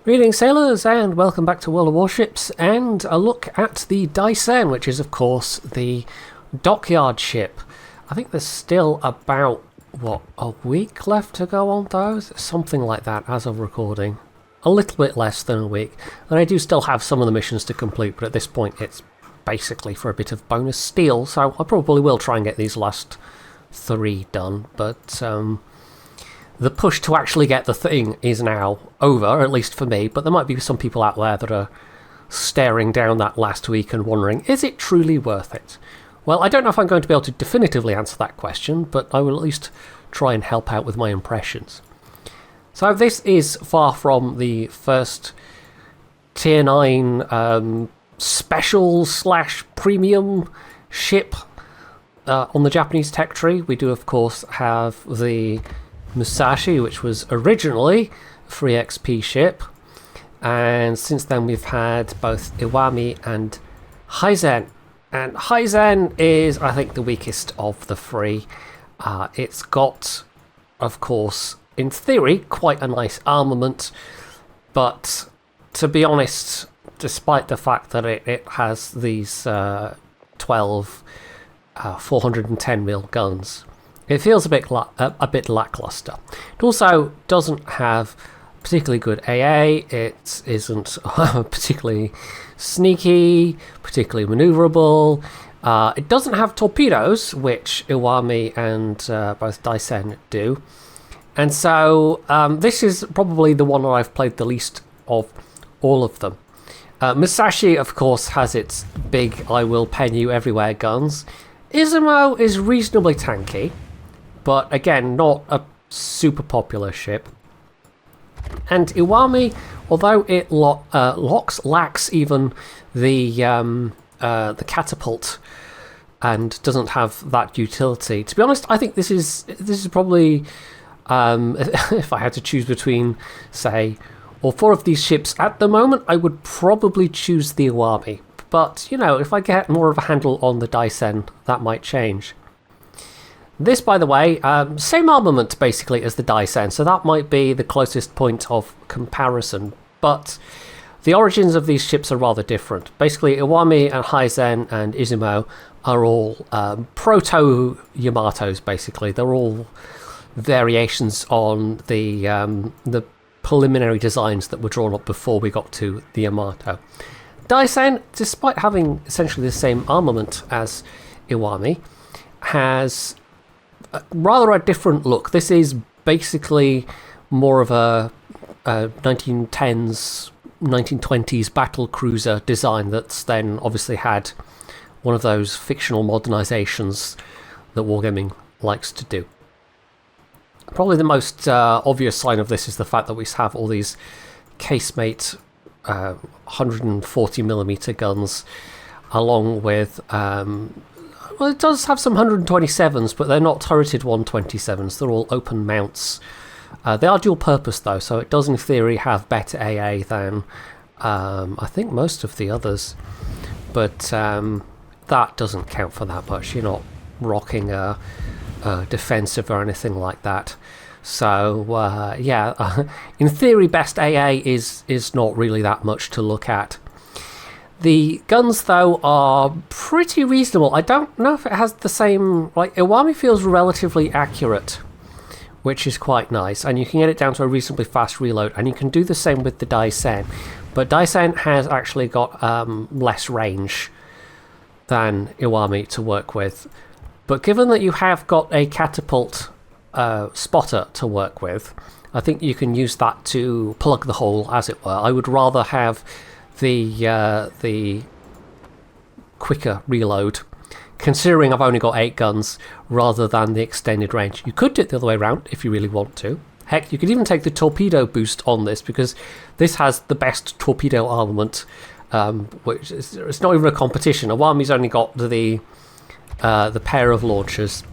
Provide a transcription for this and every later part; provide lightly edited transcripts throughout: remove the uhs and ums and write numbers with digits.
Greetings sailors and welcome back to World of Warships and a look at the Daisen, which is of course the dockyard ship. I think there's still about, a week left to go on those? Something like that as of recording. A little bit less than a week. And I do still have some of the missions to complete, but at this point it's basically for a bit of bonus steel, so I probably will try and get these last 3 done, but the push to actually get the thing is now over, at least for me, but there might be some people out there that are staring down that last week and wondering, is it truly worth it? Well, I don't know if I'm going to be able to definitively answer that question, but I will at least try and help out with my impressions. So this is far from the first Tier 9 special / premium ship on the Japanese tech tree. We do, of course, have the Musashi, which was originally a free XP ship, and since then we've had both Iwami and Daisen, and Daisen is, I think, the weakest of the three. It's got, of course, in theory, quite a nice armament, but to be honest, despite the fact that it has these 12 410mm guns, it feels a bit lackluster. It also doesn't have particularly good AA, it isn't particularly sneaky, particularly maneuverable. It doesn't have torpedoes, which Iwami and both Daisen do. And so this is probably the one that I've played the least of all of them. Musashi, of course, has its big I will pen you everywhere guns. Izumo is reasonably tanky, but again, not a super popular ship. And Iwami, although it lacks even the catapult and doesn't have that utility. To be honest, I think this is probably, if I had to choose between, say, all 4 of these ships at the moment, I would probably choose the Iwami. But, you know, if I get more of a handle on the Daisen, that might change. This, by the way, same armament basically as the Daisen, so that might be the closest point of comparison. But the origins of these ships are rather different. Basically, Iwami and Daisen and Izumo are all proto-Yamatos, basically. They're all variations on the preliminary designs that were drawn up before we got to the Yamato. Daisen, despite having essentially the same armament as Iwami, has rather a different look. This is basically more of a 1910s, 1920s battle cruiser design that's then obviously had one of those fictional modernizations that wargaming likes to do. Probably the most obvious sign of this is the fact that we have all these casemate 140mm guns, along with well, it does have some 127s, but they're not turreted 127s. They're all open mounts. They are dual purpose though, so it does in theory have better AA than I think most of the others, but that doesn't count for that much. You're not rocking a defensive or anything like that. So yeah, in theory best AA is not really that much to look at. The guns though are pretty reasonable. I don't know if it has the same, like Iwami feels relatively accurate, which is quite nice, and you can get it down to a reasonably fast reload, and you can do the same with the Daisen, but Daisen has actually got less range than Iwami to work with. But given that you have got a catapult spotter to work with, I think you can use that to plug the hole, as it were. I would rather have the quicker reload, considering I've only got 8 guns, rather than the extended range. You could do it the other way around if you really want to. Heck, you could even take the torpedo boost on this, because this has the best torpedo armament, which is, it's not even a competition. Iwami's only got the pair of launchers,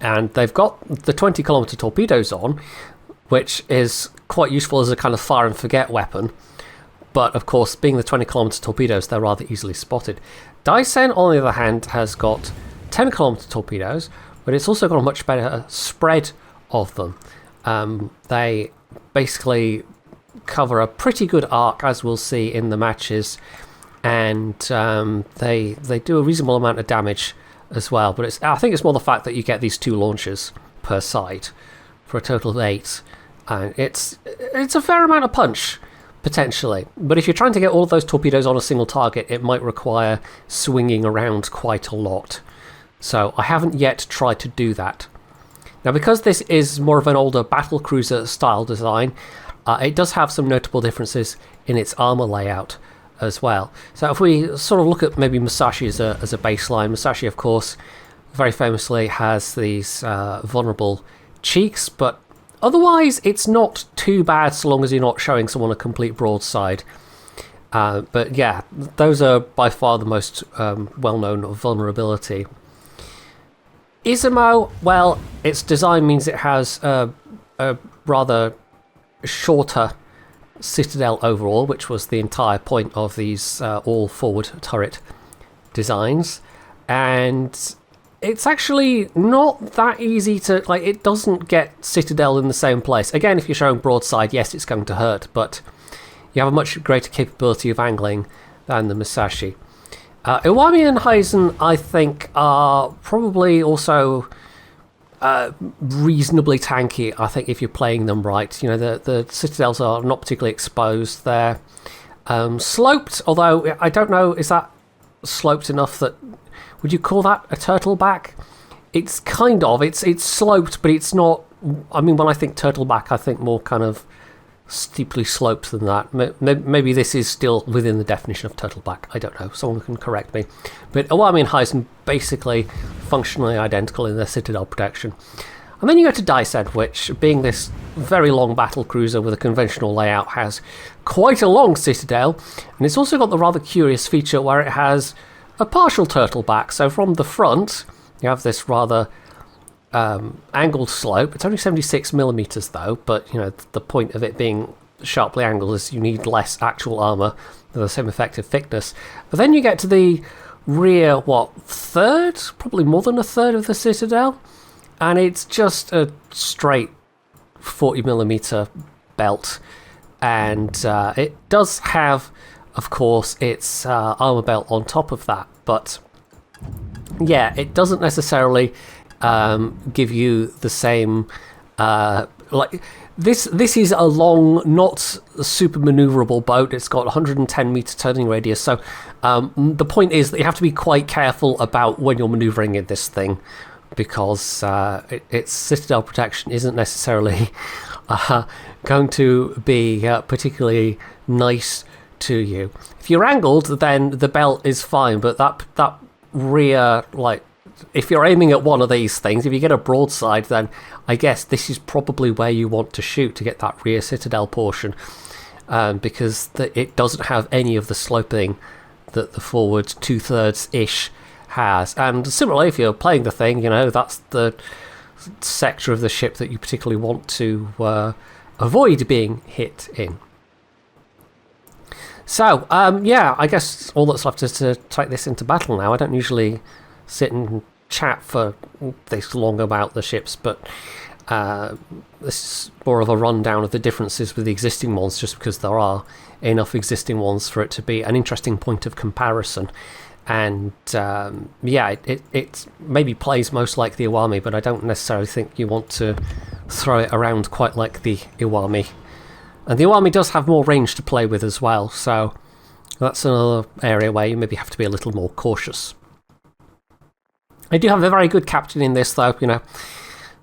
and they've got the 20km torpedoes on, which is quite useful as a kind of fire and forget weapon. But of course, being the 20km torpedoes, they're rather easily spotted. Daisen, on the other hand, has got 10km torpedoes, but it's also got a much better spread of them. They basically cover a pretty good arc, as we'll see in the matches, and they do a reasonable amount of damage as well. But I think it's more the fact that you get these 2 launchers per side for a total of 8, and it's a fair amount of punch potentially. But if you're trying to get all of those torpedoes on a single target, it might require swinging around quite a lot. So I haven't yet tried to do that. Now, because this is more of an older battlecruiser style design, it does have some notable differences in its armor layout as well. So if we sort of look at maybe Musashi as a baseline, Musashi, of course, very famously has these vulnerable cheeks, but otherwise it's not too bad so long as you're not showing someone a complete broadside. But yeah, those are by far the most well-known vulnerability. Izumo, well, its design means it has a rather shorter citadel overall, which was the entire point of these all-forward turret designs. And it's actually not that easy to... like, it doesn't get citadel in the same place. Again, if you're showing broadside, yes, it's going to hurt, but you have a much greater capability of angling than the Musashi. Iwami and Daisen, I think, are probably also reasonably tanky, I think, if you're playing them right. You know, the citadels are not particularly exposed. They're sloped, although I don't know, is that sloped enough that... would you call that a turtleback? It's kind of. It's sloped, but it's not... I mean, when I think turtleback, I think more kind of steeply sloped than that. Maybe this is still within the definition of turtleback. I don't know. Someone can correct me. But Iwami and Daisen basically functionally identical in their citadel protection. And then you go to Daisen, which, being this very long battle cruiser with a conventional layout, has quite a long citadel, and it's also got the rather curious feature where it has a partial turtleback. So from the front, you have this rather angled slope. It's only 76 millimeters though, but you know, the point of it being sharply angled is you need less actual armor with the same effective thickness. But then you get to the rear, third? Probably more than a third of the citadel, and it's just a straight 40 millimeter belt. And it does have, of course, its armor belt on top of that, but yeah, it doesn't necessarily give you the same like this is a long, not super maneuverable boat. It's got 110 meter turning radius, so the point is that you have to be quite careful about when you're maneuvering in this thing, because its citadel protection isn't necessarily going to be particularly nice to you. If you're angled, then the belt is fine, but that rear, like, if you're aiming at one of these things, if you get a broadside, then I guess this is probably where you want to shoot to get that rear citadel portion, because it doesn't have any of the sloping that the forward 2/3-ish has. And similarly, if you're playing the thing, you know, that's the sector of the ship that you particularly want to avoid being hit in. So, yeah, I guess all that's left is to take this into battle now. I don't usually sit and chat for this long about the ships, but this is more of a rundown of the differences with the existing ones, just because there are enough existing ones for it to be an interesting point of comparison. And yeah, it maybe plays most like the Iwami, but I don't necessarily think you want to throw it around quite like the Iwami. And the Iwami does have more range to play with as well, so that's another area where you maybe have to be a little more cautious. I do have a very good captain in this, though. You know,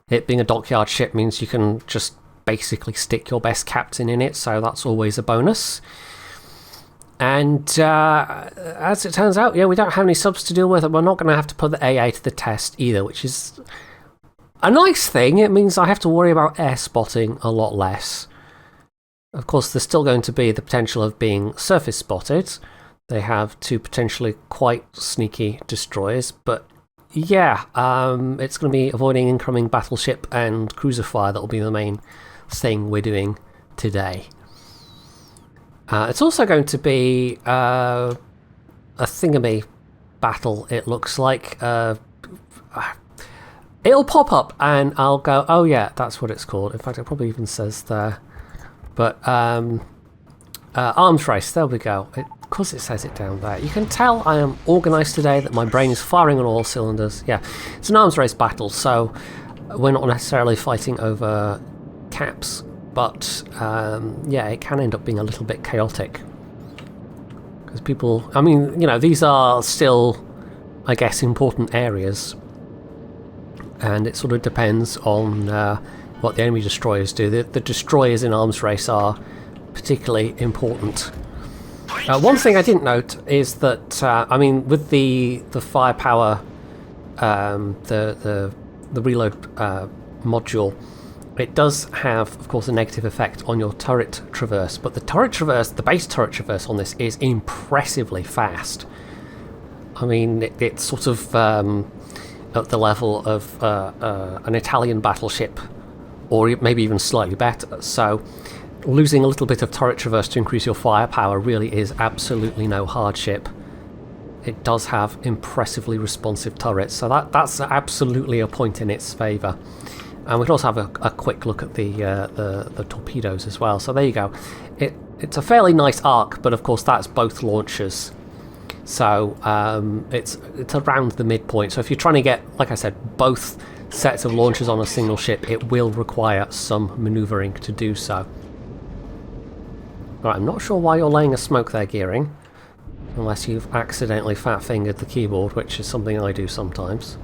it being a dockyard ship means you can just basically stick your best captain in it, so that's always a bonus. And as it turns out, yeah, we don't have any subs to deal with, and we're not going to have to put the AA to the test either, which is a nice thing. It means I have to worry about air spotting a lot less. Of course, there's still going to be the potential of being surface spotted. They have two potentially quite sneaky destroyers, but yeah, it's going to be avoiding incoming battleship and cruiser fire that will be the main thing we're doing today. It's also going to be a thingamy battle, it looks like. It'll pop up and I'll go, oh yeah, that's what it's called. In fact, it probably even says there. But Arms race, there we go. Of course it says it down there. You can tell I am organised today, that my brain is firing on all cylinders. Yeah, it's an arms race battle, so we're not necessarily fighting over caps, but yeah, it can end up being a little bit chaotic. Because people, I mean, you know, these are still, I guess, important areas. And it sort of depends on what the enemy destroyers do. The destroyers in arms race are particularly important. One thing I didn't note is that, I mean, with the firepower, the reload module, it does have, of course, a negative effect on your turret traverse, but the base turret traverse on this is impressively fast. I mean, it's sort of at the level of an Italian battleship, or maybe even slightly better, so losing a little bit of turret traverse to increase your firepower really is absolutely no hardship. It does have impressively responsive turrets, so that's absolutely a point in its favour. And we can also have a quick look at the torpedoes as well. So there you go. It's a fairly nice arc, but of course that's both launchers. So it's around the midpoint. So if you're trying to get, like I said, both sets of launchers on a single ship, it will require some manoeuvring to do so. Right, I'm not sure why you're laying a smoke there, Gearing. Unless you've accidentally fat-fingered the keyboard, which is something I do sometimes.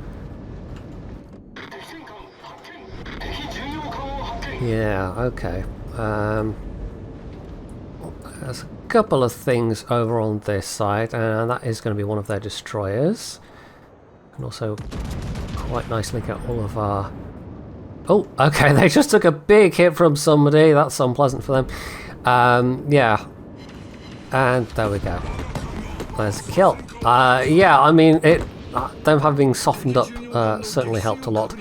Yeah, okay. There's a couple of things over on this side, and that is going to be one of their destroyers. And also quite nicely get all of our... Oh, okay, they just took a big hit from somebody. That's unpleasant for them. Yeah. And there we go. There's a kill. Yeah, I mean, them having softened up certainly helped a lot.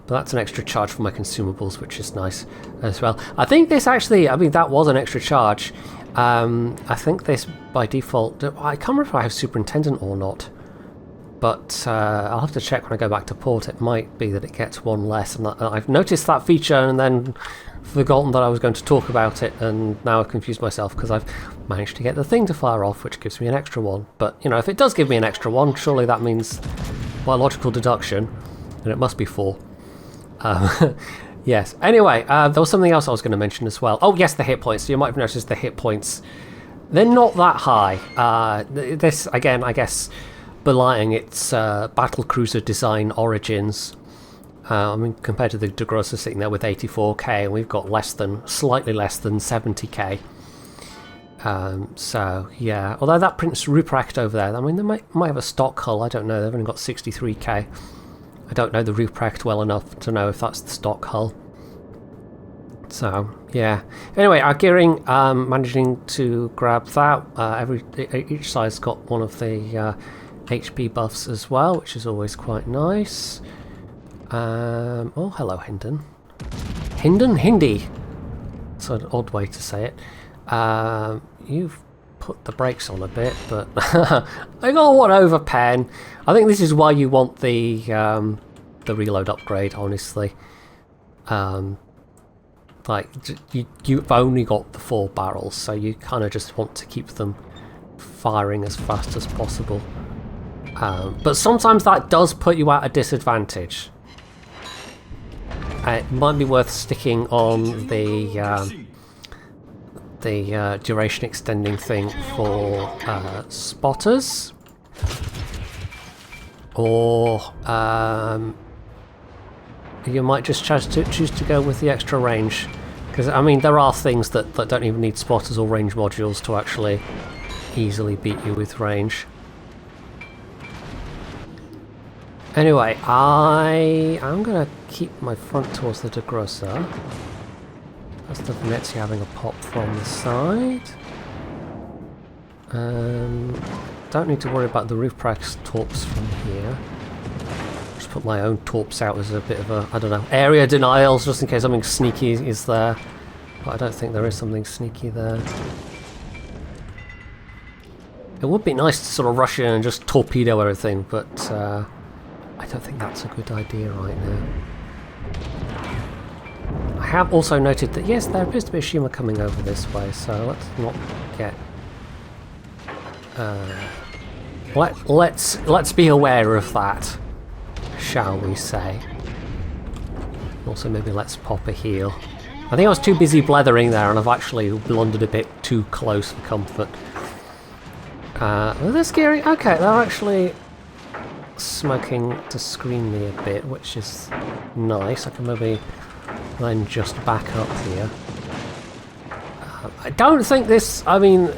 But that's an extra charge for my consumables, which is nice as well. I think this actually, I mean, that was an extra charge. I think this, by default, I can't remember if I have Superintendent or not. But I'll have to check when I go back to port. It might be that it gets one less. And I've noticed that feature and then forgotten that I was going to talk about it, and now I've confused myself because I've managed to get the thing to fire off, which gives me an extra one. But, you know, if it does give me an extra one, surely that means, by logical deduction, and it must be 4. Yes. Anyway, there was something else I was going to mention as well. Oh, yes, the hit points. So you might have noticed the hit points. They're not that high. This, again, I guess, belying its battlecruiser design origins. I mean, compared to the De Grosser sitting there with 84k, and we've got slightly less than 70k. So, yeah. Although that Prince Ruprecht over there, I mean, they might have a stock hull. I don't know. They've only got 63k. I don't know the Ruprecht well enough to know if that's the stock hull. So, yeah. Anyway, our gearing, managing to grab that. Each side's got one of the HP buffs as well, which is always quite nice. Oh, hello, Hinden. Hindi. That's an odd way to say it. You've put the brakes on a bit, but I got one over pen. I think this is why you want the reload upgrade, honestly. Like, you've only got the 4 barrels, so you kind of just want to keep them firing as fast as possible. But sometimes that does put you at a disadvantage. It might be worth sticking on the duration extending thing for spotters, or you might just choose to go with the extra range, because I mean there are things that don't even need spotters or range modules to actually easily beat you with range. Anyway, I'm gonna keep my front towards the De Grosser. That's the Venezia having a pop from the side. Don't need to worry about the Ruprecht's torps from here. Just put my own torps out as a bit of a, I don't know, area denials, just in case something sneaky is there. But I don't think there is something sneaky there. It would be nice to sort of rush in and just torpedo everything, but I don't think that's a good idea right now. I have also noted that, yes, there appears to be a Shima coming over this way, so let's not get... let's be aware of that, shall we say. Also, maybe let's pop a heal. I think I was too busy blethering there, and I've actually blundered a bit too close for comfort. They're scary. Okay, they're actually smoking to screen me a bit, which is nice. I can maybe then just back up here. I don't think this... I mean,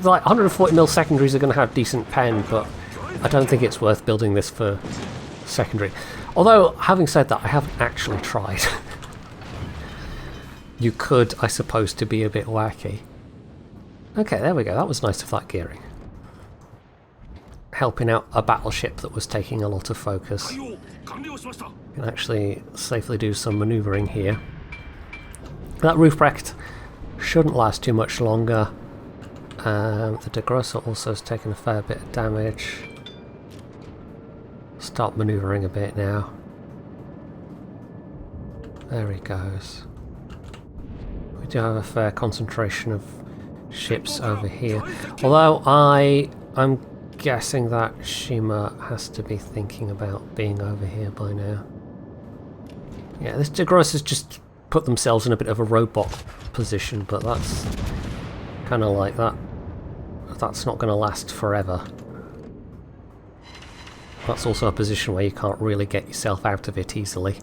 like 140mm secondaries are going to have decent pen, but I don't think it's worth building this for secondary. Although, having said that, I haven't actually tried. You could, I suppose, to be a bit wacky. Okay, there we go. That was nice of that gearing. Helping out a battleship that was taking a lot of focus. You can actually safely do some manoeuvring here. That Rufrecht shouldn't last too much longer. The De Grosse also has taken a fair bit of damage. Start manoeuvring a bit now. There he goes. We do have a fair concentration of ships over here. Although I'm guessing that Shima has to be thinking about being over here by now. Yeah, this De Grosse has just put themselves in a bit of a robot position, but that's kind of like that. That's not going to last forever. That's also a position where you can't really get yourself out of it easily.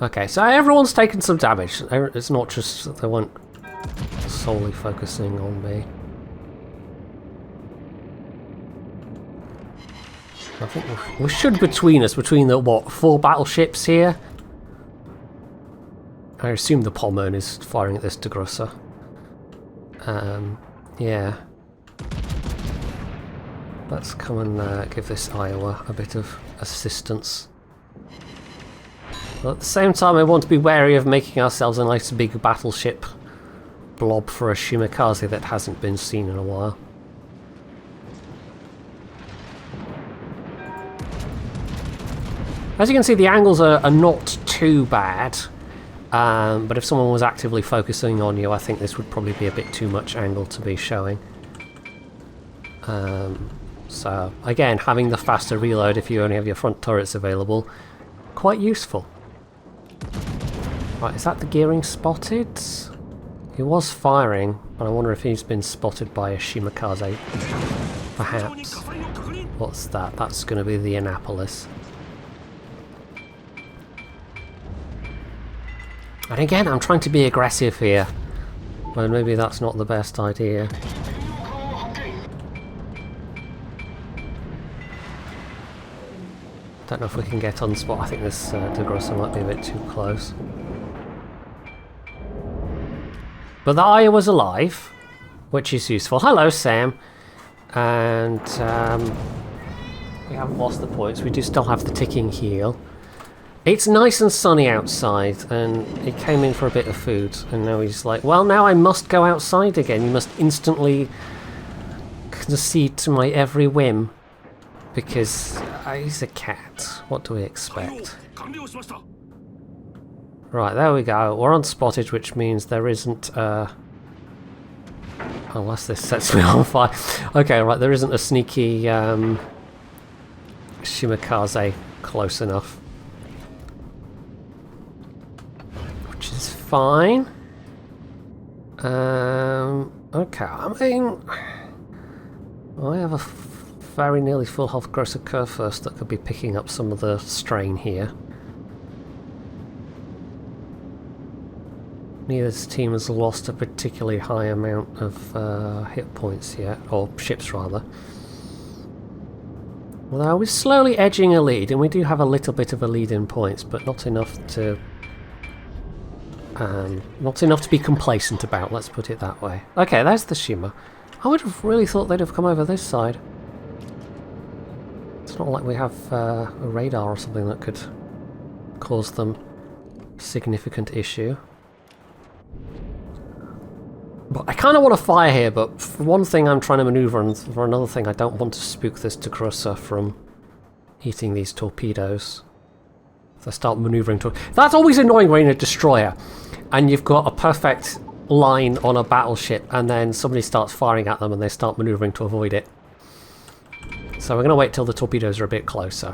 Okay, so everyone's taken some damage. It's not just that they weren't solely focusing on me. I think we should, between the, what, 4 battleships here? I assume the Pommern is firing at this De Grosse. Yeah. Let's come and give this Iowa a bit of assistance. But at the same time, I want to be wary of making ourselves a nice big battleship blob for a Shimakaze that hasn't been seen in a while. As you can see, the angles are not too bad, but if someone was actively focusing on you, I think this would probably be a bit too much angle to be showing. So, again, having the faster reload if you only have your front turrets available, quite useful. Right, is that the gearing spotted? He was firing, but I wonder if he's been spotted by a Shimakaze, perhaps. What's that? That's going to be the Annapolis. And again, I'm trying to be aggressive here, but maybe that's not the best idea. Don't know if we can get on spot. I think this De Grosse might be a bit too close. But the Iowa's alive, which is useful. Hello, Sam. And we haven't lost the points. We do still have the ticking heal. It's nice and sunny outside, and he came in for a bit of food, and now he's like, well, now I must go outside again. You must instantly concede to my every whim, because he's a cat. What do we expect? Right, there we go. We're unspotted, which means there isn't unless this sets me on fire. Okay, right, there isn't a sneaky Shimakaze close enough. Which is fine. Okay, I mean, I have a very nearly full health Grosser Kurfürst that could be picking up some of the strain here. Neither team has lost a particularly high amount of hit points yet, or ships rather. Although we're slowly edging a lead, and we do have a little bit of a lead in points, but not enough to be complacent about, let's put it that way. Okay, there's the Shima. I would have really thought they'd have come over this side. It's not like we have a radar or something that could cause them significant issue. But I kind of want to fire here, but for one thing I'm trying to maneuver, and for another thing I don't want to spook this De Grosse from eating these torpedoes. If they start manoeuvring to... That's always annoying when you're in a destroyer and you've got a perfect line on a battleship and then somebody starts firing at them and they start manoeuvring to avoid it. So we're going to wait till the torpedoes are a bit closer.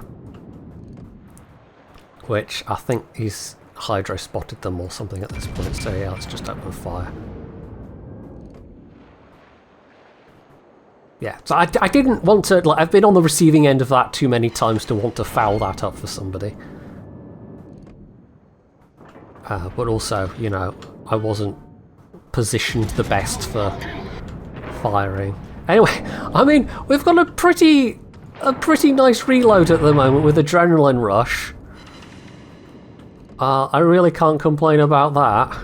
Which I think he's hydro spotted them or something at this point, so yeah, let's just open fire. Yeah, so I didn't want to... Like, I've been on the receiving end of that too many times to want to foul that up for somebody. But also, you know, I wasn't positioned the best for firing. Anyway, I mean, we've got a pretty nice reload at the moment with Adrenaline Rush. I really can't complain about that.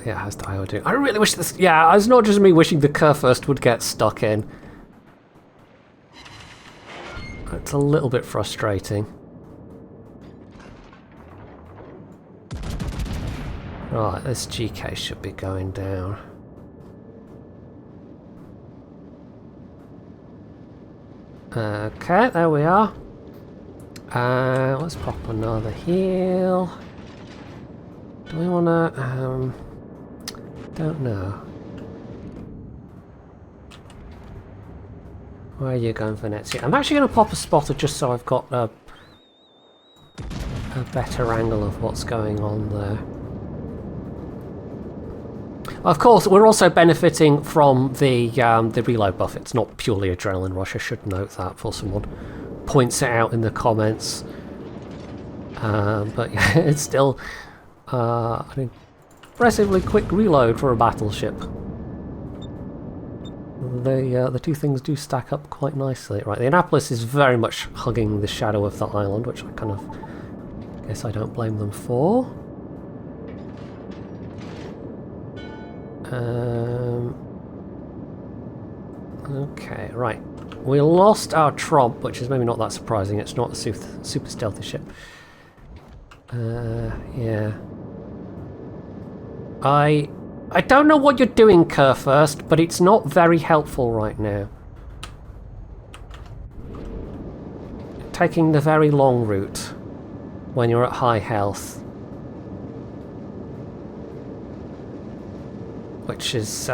Yeah, how's the IO doing? I really wish this... Yeah, it's not just me wishing the Kurfürst would get stuck in. It's a little bit frustrating. Right, this GK should be going down. Okay, there we are. Let's pop another heal. Do we want to... don't know. Where are you going, Venezia? I'm actually going to pop a spotter just so I've got a better angle of what's going on there. Of course, we're also benefiting from the reload buff. It's not purely Adrenaline Rush. I should note that before someone points it out in the comments. But yeah, it's still an impressively quick reload for a battleship. The two things do stack up quite nicely. Right, the Annapolis is very much hugging the shadow of the island, which I kind of guess I don't blame them for. Okay, right. We lost our Tromp, which is maybe not that surprising. It's not a super stealthy ship. Yeah. I don't know what you're doing, Kurfürst, but it's not very helpful right now. Taking the very long route when you're at high health. Which is,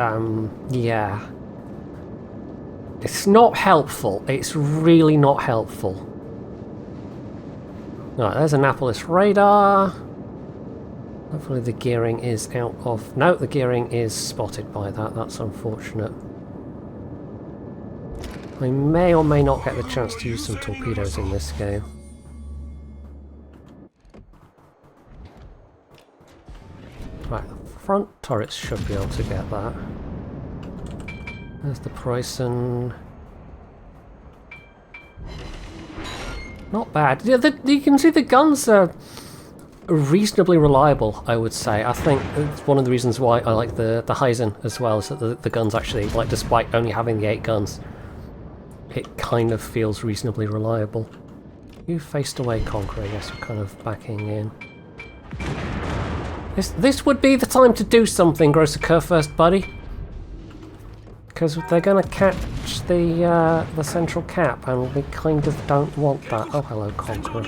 yeah. It's not helpful. It's really not helpful. Right, there's Annapolis radar. Hopefully the gearing is out of... No, the gearing is spotted by that. That's unfortunate. I may or may not get the chance to use some torpedoes in this game. Right, the front turrets should be able to get that. There's the Preußen. Not bad. Yeah, you can see the guns are reasonably reliable, I would say. I think it's one of the reasons why I like the Daisen as well, is that the guns actually, like, despite only having the 8 guns, it kind of feels reasonably reliable. You faced away, Conqueror. Yes, you're kind of backing in. This would be the time to do something, Grosser Kurfürst, buddy. Because they're going to catch the central cap, and we kind of don't want that. Oh, hello, Conqueror.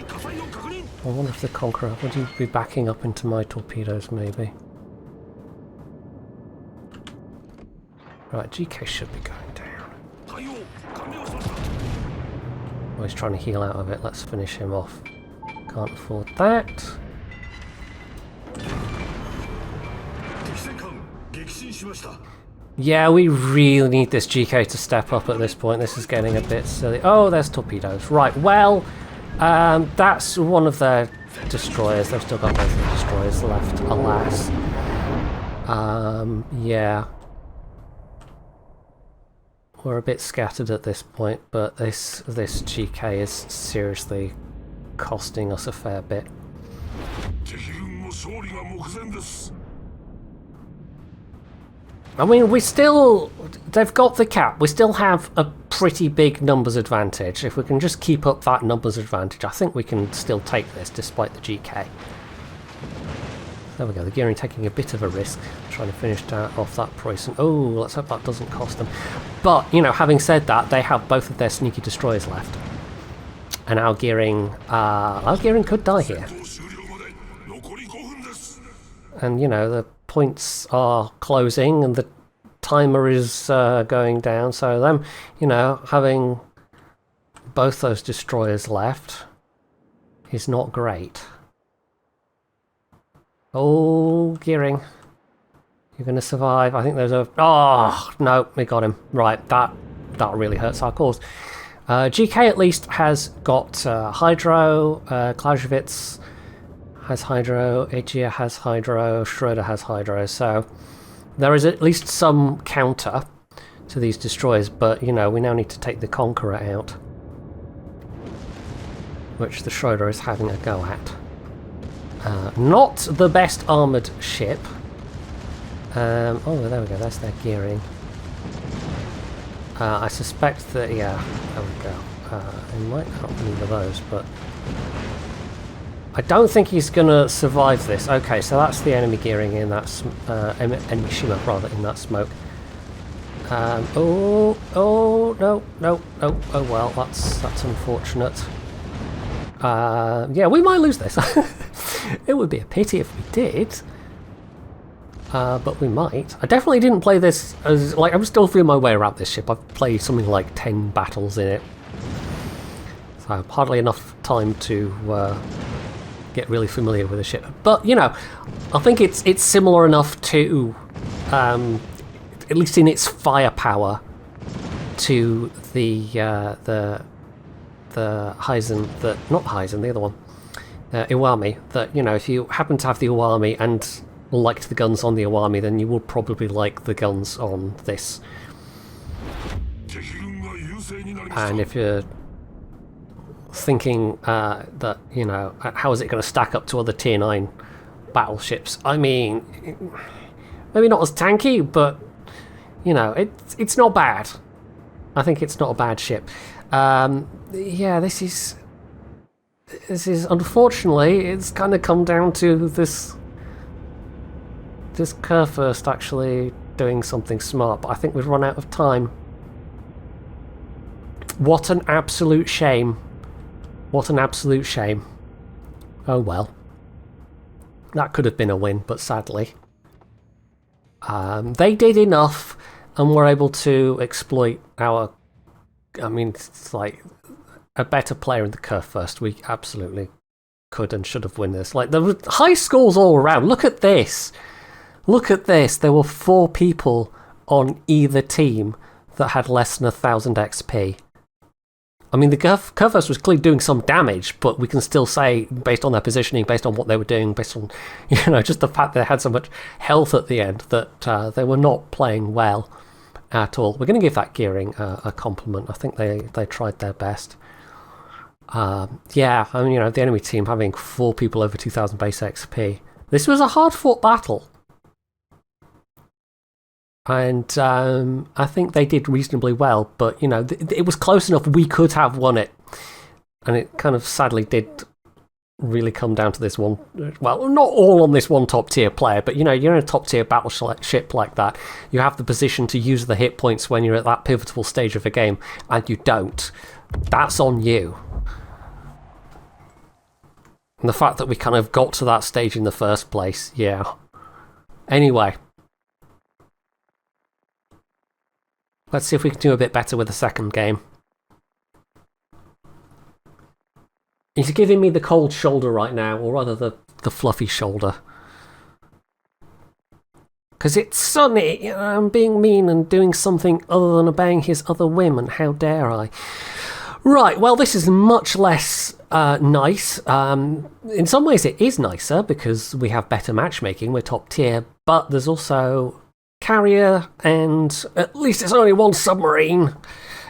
I wonder if the Conqueror... Would you be backing up into my torpedoes, maybe? Right, GK should be going down. Oh, he's trying to heal out of it. Let's finish him off. Can't afford that. Yeah, we really need this GK to step up at this point. This is getting a bit silly. Oh, there's torpedoes. Right, well, that's one of their destroyers. They've still got both of the destroyers left, alas. Yeah. We're a bit scattered at this point, but this GK is seriously costing us a fair bit. I mean, they've got the cap. We still have a pretty big numbers advantage. If we can just keep up that numbers advantage, I think we can still take this despite the GK. There we go, the gearing taking a bit of a risk, trying to finish off that Preußen. Oh, let's hope that doesn't cost them. But, you know, having said that, they have both of their sneaky destroyers left. And our gearing could die here. And, you know, the points are closing and the timer is going down, so them, you know, having both those destroyers left is not great. Oh, gearing. You're going to survive. I think there's a... Oh, no, we got him. Right, that really hurts our cause. GK at least has got Hydro, Clausewitz has Hydro, Aegea has Hydro, Schroeder has Hydro, so there is at least some counter to these destroyers, but, you know, we now need to take the Conqueror out, which the Schroeder is having a go at. Not the best armoured ship. Oh, there we go, that's their gearing. I suspect that, yeah, there we go. It might help either of those, but I don't think he's going to survive this. Okay, so that's the enemy gearing in that, enemy shimmer, rather, in that smoke. No, oh well, that's unfortunate. Yeah, we might lose this. It would be a pity if we did. But we might. I definitely didn't play this as... Like, I'm still feeling my way around this ship. I've played something like 10 battles in it. So, hardly enough time to get really familiar with the ship. But, you know, I think it's similar enough to... at least in its firepower to the Daisen... Not Daisen, the other one. Iwami. That, you know, if you happen to have the Iwami and... liked the guns on the Iwami, then you will probably like the guns on this. And if you're thinking that, you know, how is it going to stack up to other tier 9 battleships? I mean, maybe not as tanky, but, you know, it's not bad. I think it's not a bad ship. Yeah, this is unfortunately, it's kind of come down to this Kurfürst actually doing something smart, but I think we've run out of time. What an absolute shame. What an absolute shame. Oh well. That could have been a win, but sadly. They did enough and were able to exploit our... I mean, it's like a better player in the Kurfürst. We absolutely could and should have won this. Like, there were high scores all around. Look at this. Look at this, there were 4 people on either team that had less than 1,000 XP. I mean, the Kurfürst was clearly doing some damage, but we can still say, based on their positioning, based on what they were doing, based on, you know, just the fact that they had so much health at the end, that they were not playing well at all. We're going to give that gearing a compliment. I think they tried their best. Yeah, I mean, you know, the enemy team having 4 people over 2,000 base XP. This was a hard-fought battle. And I think they did reasonably well, but, you know, it was close enough we could have won it. And it kind of sadly did really come down to this one. Well, not all on this one top-tier player, but, you know, you're in a top-tier battleship like that. You have the position to use the hit points when you're at that pivotal stage of a game, and you don't. That's on you. And the fact that we kind of got to that stage in the first place, yeah. Anyway. Let's see if we can do a bit better with the second game. He's giving me the cold shoulder right now, or rather the fluffy shoulder. Because it's sunny, you know, I'm being mean and doing something other than obeying his other whim, and how dare I. Right, well, this is much less nice. In some ways it is nicer, because we have better matchmaking, we're top tier, but there's also... carrier, and at least it's only 1 submarine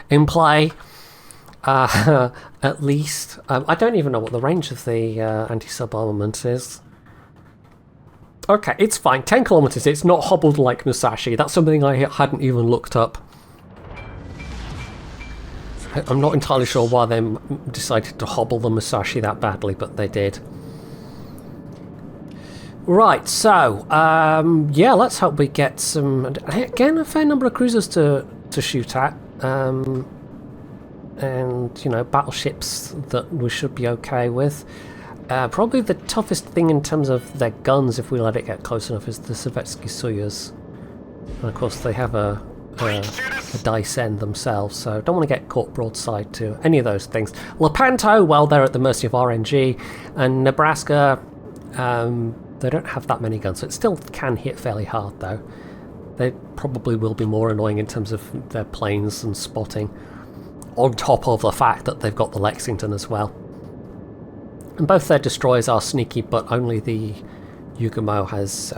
in play. At least. I don't even know what the range of the anti-sub armament is. Okay, it's fine. 10 kilometers. It's not hobbled like Musashi. That's something I hadn't even looked up. I'm not entirely sure why they decided to hobble the Musashi that badly, but they did. Right, so, yeah, let's hope we get some... Again, a fair number of cruisers to shoot at. And, you know, battleships that we should be okay with. Probably the toughest thing in terms of their guns, if we let it get close enough, is the Sovietsky Soyuz. And of course, they have a Daisen themselves, so don't want to get caught broadside to any of those things. Lepanto, well, they're at the mercy of RNG, and Nebraska, they don't have that many guns, so it still can hit fairly hard, though. They probably will be more annoying in terms of their planes and spotting, on top of the fact that they've got the Lexington as well. And both their destroyers are sneaky, but only the Yugumo has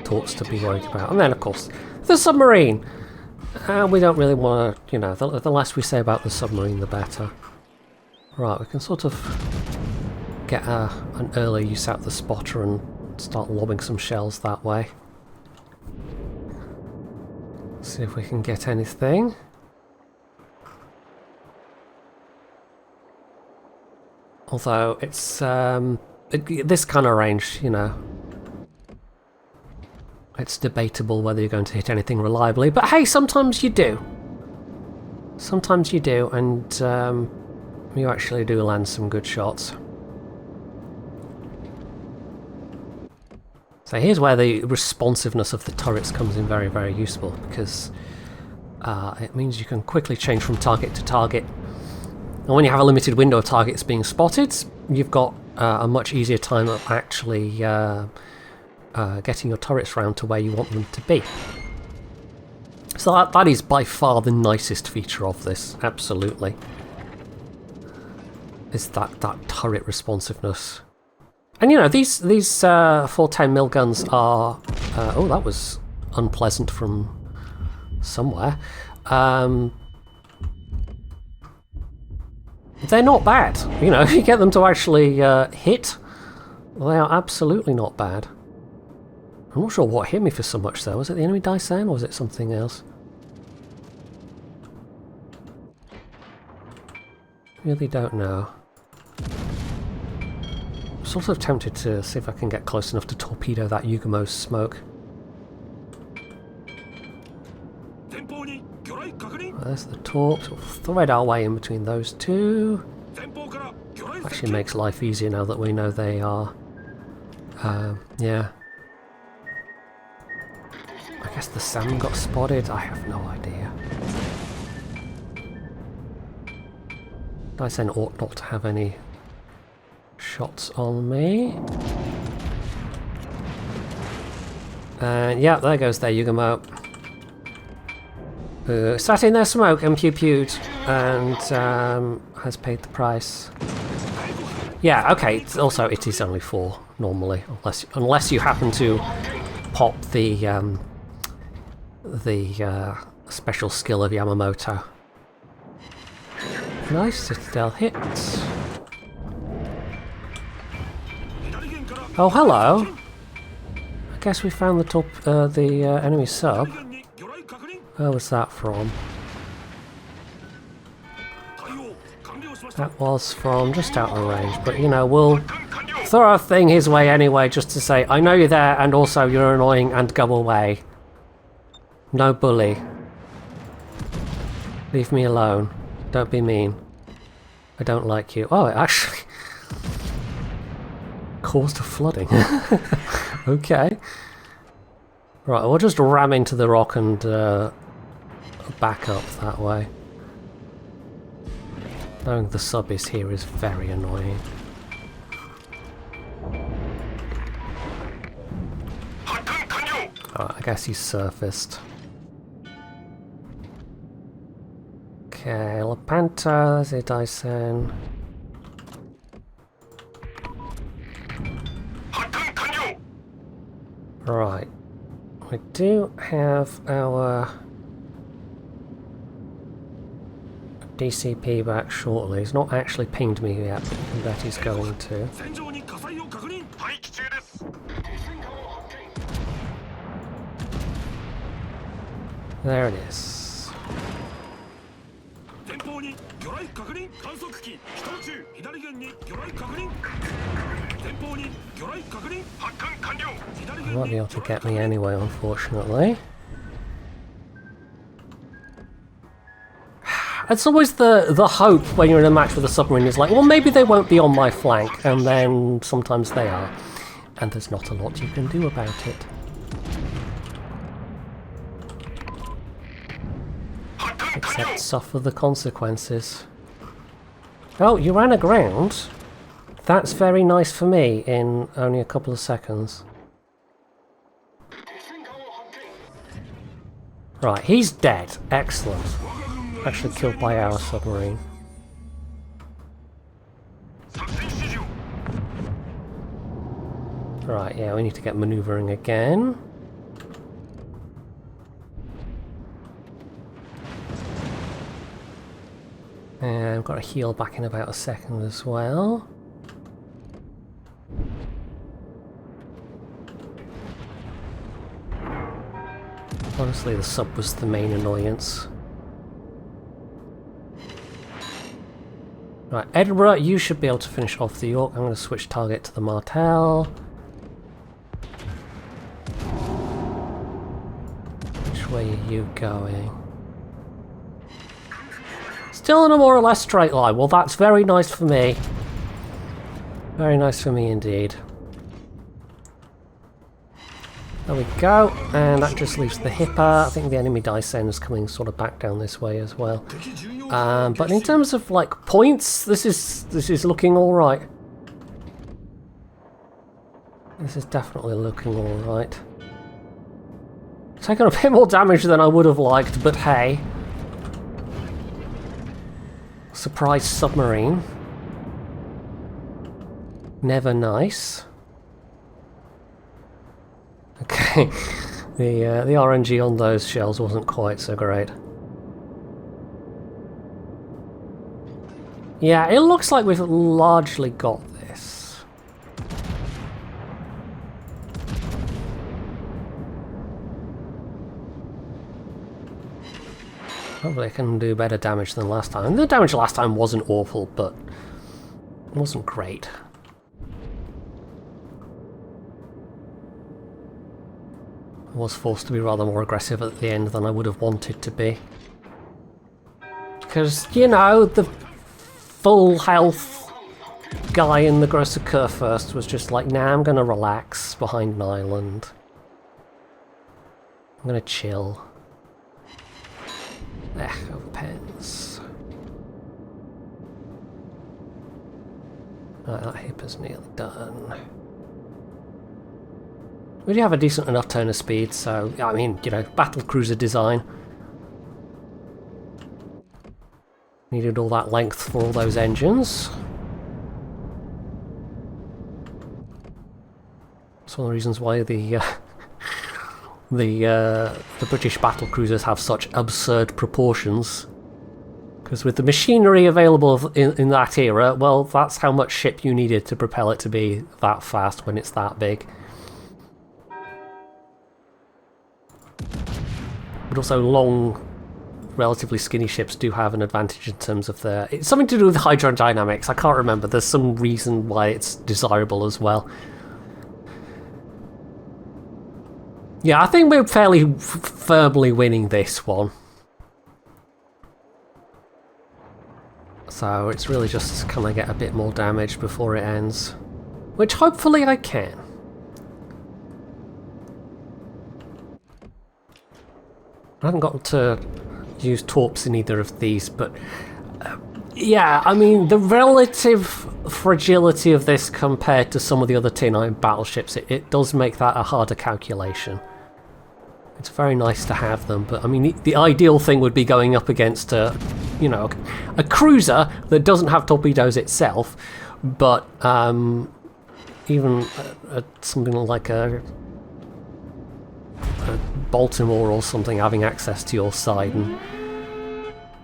torps to be worried about. And then, of course, the submarine! We don't really want to, you know, the less we say about the submarine, the better. Right, we can sort of get an early use out the spotter and start lobbing some shells that way. See if we can get anything. Although it's this kind of range, you know, it's debatable whether you're going to hit anything reliably, but hey, sometimes you do. Sometimes you do, and you actually do land some good shots. So here's where the responsiveness of the turrets comes in very, very useful, because it means you can quickly change from target to target. And when you have a limited window of targets being spotted, you've got a much easier time of actually getting your turrets round to where you want them to be. So that is by far the nicest feature of this, absolutely. Is that turret responsiveness. And you know, these 410mm guns are... oh, that was unpleasant from somewhere. They're not bad. You know, if you get them to actually hit, they are absolutely not bad. I'm not sure what hit me for so much though. Was it the enemy Daisen or was it something else? Really don't know. I'm sort of tempted to see if I can get close enough to torpedo that Yugumo's smoke. There's the torps. We'll thread our way in between those two. Actually makes life easier now that we know they are. Yeah. I guess the salmon got spotted. I have no idea. Daisen ought not to have any shots on me. And yeah, there goes their Yugumo. Sat in their smoke and pew-pewed and has paid the price. Yeah, okay, also it is only 4 normally, unless you happen to pop the special skill of Yamato. Nice citadel hit. Oh, hello. I guess we found the enemy sub. Where was that from? That was from just out of range, but you know, we'll throw a thing his way anyway just to say, I know you're there and also you're annoying and go away. No bully. Leave me alone. Don't be mean. I don't like you. Oh, it actually caused a flooding. Okay. Right, we'll just ram into the rock and back up that way. Knowing the sub is here is very annoying. Oh, I guess he's surfaced. Okay, Lepanto, there's a Daisen. Right. We do have our DCP back shortly. He's not actually pinged me yet, but I bet he's going to. There it is. They won't be able to get me anyway, unfortunately. It's always the hope when you're in a match with a submarine is like, well, maybe they won't be on my flank, and then sometimes they are. And there's not a lot you can do about it. Except suffer the consequences. Oh, you ran aground? That's very nice for me in only a couple of seconds. Right, he's dead. Excellent. Actually killed by our submarine. Right, yeah, we need to get manoeuvring again. And I've got to heal back in about a second as well. Honestly, the sub was the main annoyance. Right, Edinburgh, you should be able to finish off the York. I'm going to switch target to the Martel. Which way are you going? Still in a more or less straight line. Well, that's very nice for me. Very nice for me indeed. There we go, and that just leaves the Hipper. I think the enemy Daisen is coming sort of back down this way as well. But in terms of like points, this is looking all right. This is definitely looking all right. Taken a bit more damage than I would have liked, but hey. Surprise submarine. Never nice. Okay, the RNG on those shells wasn't quite so great. Yeah, it looks like we've largely got this. Hopefully I can do better damage than last time. The damage last time wasn't awful, but it wasn't great. I was forced to be rather more aggressive at the end than I would have wanted to be. Because, you know, the full health guy in the Grosser Kurfürst was just like, nah, I'm going to relax behind an island. I'm going to chill. Echo pens. Right, that Hipper's nearly done. We do have a decent enough turn of speed, so, I mean, you know, battle cruiser design. Needed all that length for all those engines. That's one of the reasons why the British battle cruisers have such absurd proportions. Because with the machinery available in that era, well, that's how much ship you needed to propel it to be that fast when it's that big. But also long, relatively skinny ships do have an advantage in terms of their... It's something to do with hydrodynamics, I can't remember. There's some reason why it's desirable as well. Yeah, I think we're fairly firmly winning this one. So it's really just can I get a bit more damage before it ends? Which hopefully I can. I haven't got to use torps in either of these, but yeah, I mean, the relative fragility of this compared to some of the other Tin Iron battleships, it does make that a harder calculation. It's very nice to have them, but I mean, the ideal thing would be going up against a, you know, a cruiser that doesn't have torpedoes itself, but even something like a Baltimore or something having access to your side and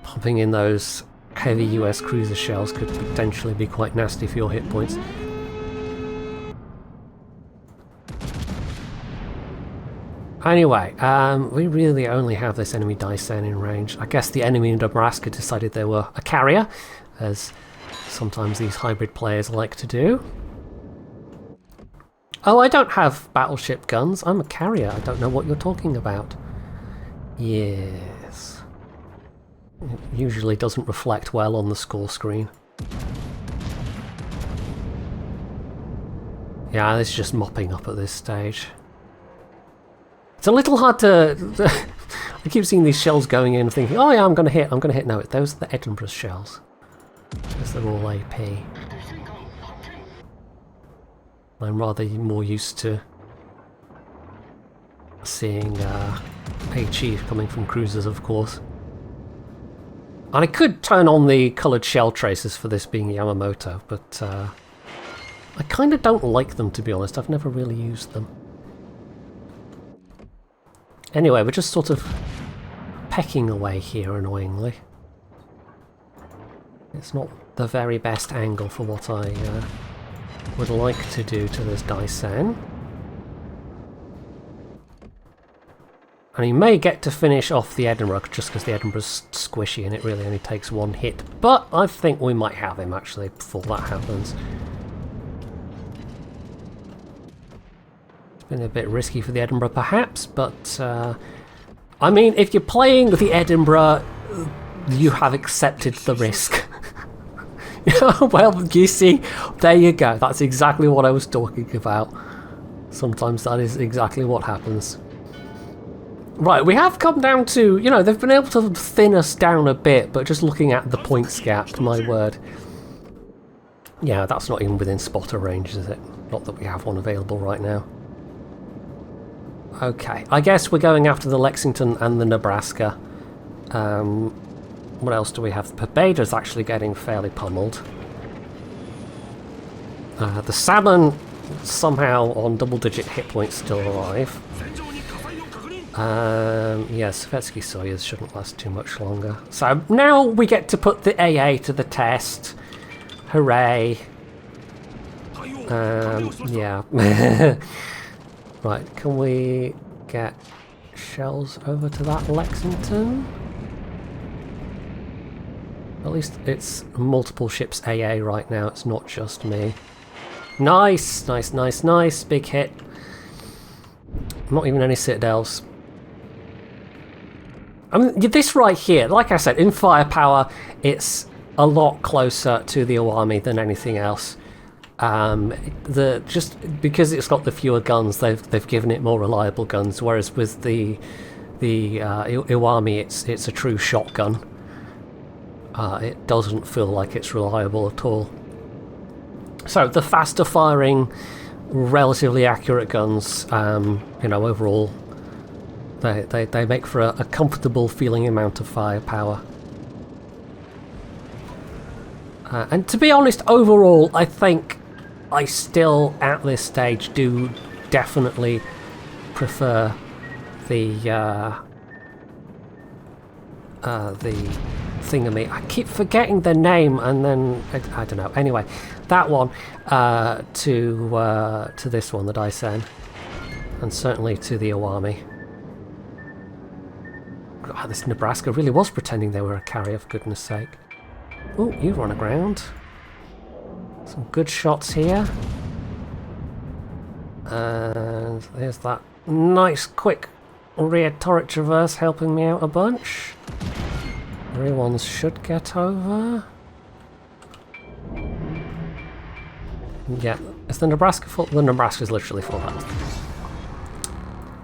popping in those heavy US cruiser shells could potentially be quite nasty for your hit points. Anyway, we really only have this enemy Daisen in range. I guess the enemy in Nebraska decided they were a carrier, as sometimes these hybrid players like to do. Oh, I don't have battleship guns. I'm a carrier. I don't know what you're talking about. Yes. It usually doesn't reflect well on the score screen. Yeah, this is just mopping up at this stage. It's a little hard to... I keep seeing these shells going in thinking, oh yeah, I'm going to hit. No, those are the Edinburgh shells. Because they're all AP. I'm rather more used to seeing HE coming from cruisers, of course. And I could turn on the coloured shell traces for this being Yamato, but I kind of don't like them, to be honest. I've never really used them. Anyway, we're just sort of pecking away here, annoyingly. It's not the very best angle for what I would like to do to this Daisen. And he may get to finish off the Edinburgh just because the Edinburgh's squishy and it really only takes one hit. But I think we might have him actually before that happens. It's been a bit risky for the Edinburgh perhaps, but I mean, if you're playing the Edinburgh, you have accepted the risk. Well, you see, there you go. That's exactly what I was talking about. Sometimes that is exactly what happens. Right, we have come down to, you know, they've been able to thin us down a bit, but just looking at the points gap, my word. Yeah, that's not even within spotter range, is it? Not that we have one available right now. Okay, I guess we're going after the Lexington and the Nebraska. What else do we have? The Barbada's actually getting fairly pummeled. The Salmon somehow on double-digit hit points still alive. Yes, Svetsky Soyuz shouldn't last too much longer. So now we get to put the AA to the test. Hooray. Yeah. Right, can we get shells over to that Lexington? At least it's multiple ships AA right now, it's not just me. Nice, nice, nice, nice, big hit. Not even any citadels. I mean, this right here, like I said, in firepower, it's a lot closer to the Iwami than anything else. Just because it's got the fewer guns, they've given it more reliable guns. Whereas with the Iwami, it's a true shotgun. It doesn't feel like it's reliable at all. So the faster firing, relatively accurate guns, you know, overall, they make for a comfortable feeling amount of firepower. And to be honest, overall, I think I still, at this stage, do definitely prefer the thingamy. I keep forgetting the name, and then I don't know. Anyway, that one to this one, the Daisen, and certainly to the Iwami. God, this Nebraska really was pretending they were a carrier, for goodness sake. Oh, you run aground. Some good shots here. And there's that nice, quick rear turret traverse helping me out a bunch. Rear ones should get over. Yeah, is the Nebraska full? The Nebraska's literally full health.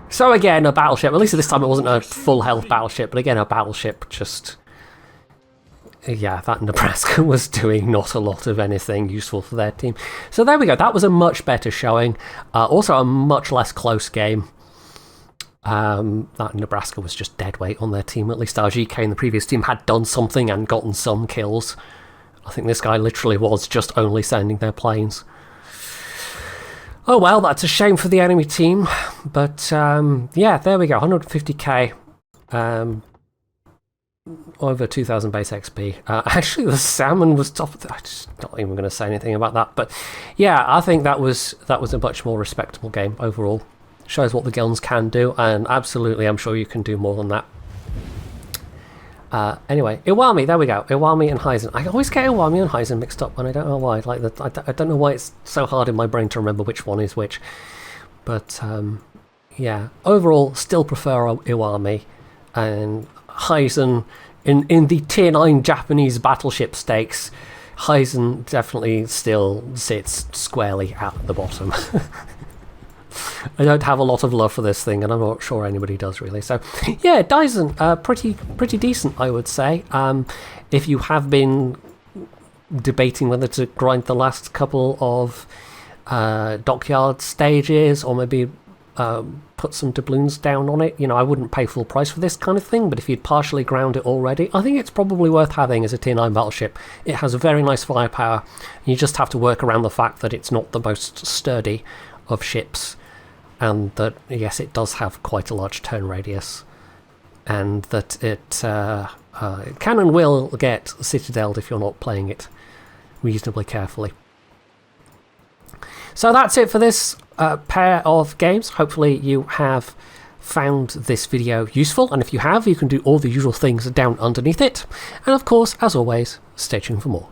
So again, a battleship. At least this time it wasn't a full health battleship, but again, a battleship just... Yeah, that Nebraska was doing not a lot of anything useful for their team. So there we go. That was a much better showing. Also a much less close game. That Nebraska was just dead weight on their team. At least RGK in the previous team had done something and gotten some kills. I think this guy literally was just only sending their planes. Oh well, that's a shame for the enemy team. But yeah, there we go. 150k. Over 2,000 base XP. Actually, the Salmon was top. I'm just not even going to say anything about that. But yeah, I think that was a much more respectable game overall. Shows what the guns can do, and absolutely, I'm sure you can do more than that. Anyway, Iwami, there we go. Iwami and Daisen. I always get Iwami and Daisen mixed up, and I don't know why. Like, I don't know why it's so hard in my brain to remember which one is which. But yeah, overall, still prefer Iwami, and Daisen in the tier 9 Japanese battleship stakes. Daisen definitely still sits squarely at the bottom. I don't have a lot of love for this thing, and I'm not sure anybody does really. So, yeah, Daisen, pretty decent, I would say. If you have been debating whether to grind the last couple of dockyard stages, or maybe put some doubloons down on it, you know, I wouldn't pay full price for this kind of thing, but if you'd partially ground it already, I think it's probably worth having as a tier 9 battleship. It has a very nice firepower. You just have to work around the fact that it's not the most sturdy of ships, and that, yes, it does have quite a large turn radius, and that it can and will get citadeled if you're not playing it reasonably carefully. So that's it for this pair of games. Hopefully you have found this video useful, and if you have, you can do all the usual things down underneath it. And of course, as always, stay tuned for more.